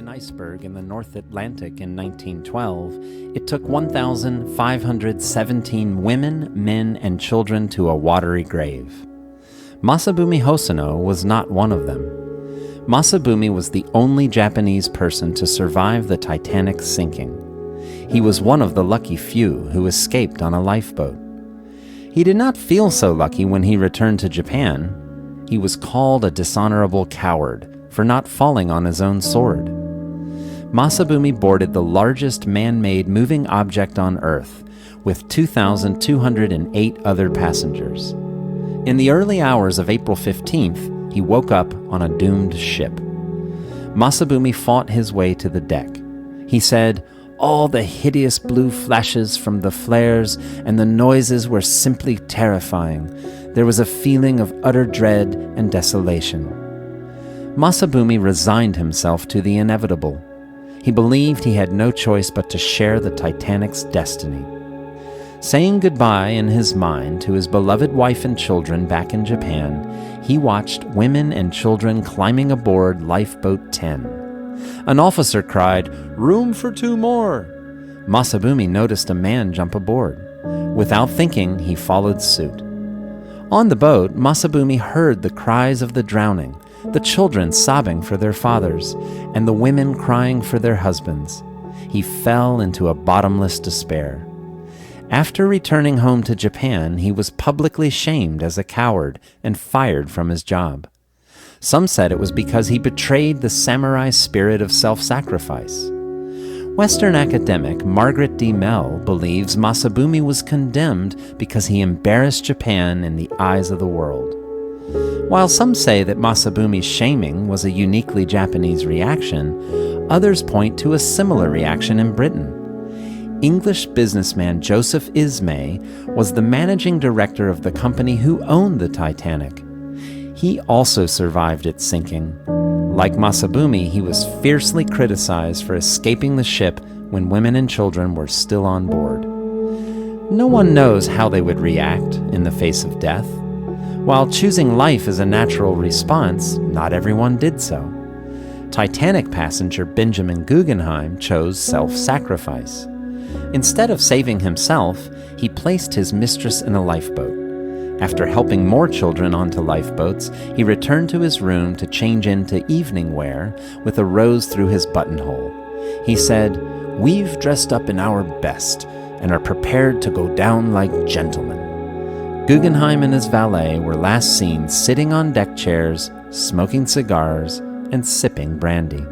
an iceberg in the North Atlantic in 1912, it took 1,517 women, men, and children to a watery grave. Masabumi Hosono was not one of them. Masabumi was the only Japanese person to survive the Titanic sinking. He was one of the lucky few who escaped on a lifeboat. He did not feel so lucky when he returned to Japan. He was called a dishonorable coward for not falling on his own sword. Masabumi boarded the largest man-made moving object on Earth, with 2,208 other passengers. In the early hours of April 15th, he woke up on a doomed ship. Masabumi fought his way to the deck. He said, "All the hideous blue flashes from the flares and the noises were simply terrifying. There was a feeling of utter dread and desolation." Masabumi resigned himself to the inevitable. He believed he had no choice but to share the Titanic's destiny. Saying goodbye in his mind to his beloved wife and children back in Japan, he watched women and children climbing aboard Lifeboat 10. An officer cried, "Room for 2 more!" Masabumi noticed a man jump aboard. Without thinking, he followed suit. On the boat, Masabumi heard the cries of the drowning, the children sobbing for their fathers, and the women crying for their husbands. He fell into a bottomless despair. After returning home to Japan, he was publicly shamed as a coward and fired from his job. Some said it was because he betrayed the samurai spirit of self-sacrifice. Western academic Margaret D. Mell believes Masabumi was condemned because he embarrassed Japan in the eyes of the world. While some say that Masabumi's shaming was a uniquely Japanese reaction, others point to a similar reaction in Britain. English businessman Joseph Ismay was the managing director of the company who owned the Titanic. He also survived its sinking. Like Masabumi, he was fiercely criticized for escaping the ship when women and children were still on board. No one knows how they would react in the face of death. While choosing life as a natural response, not everyone did so. Titanic passenger Benjamin Guggenheim chose self-sacrifice. Instead of saving himself, he placed his mistress in a lifeboat. After helping more children onto lifeboats, he returned to his room to change into evening wear with a rose through his buttonhole. He said, "We've dressed up in our best and are prepared to go down like gentlemen." Guggenheim and his valet were last seen sitting on deck chairs, smoking cigars, and sipping brandy.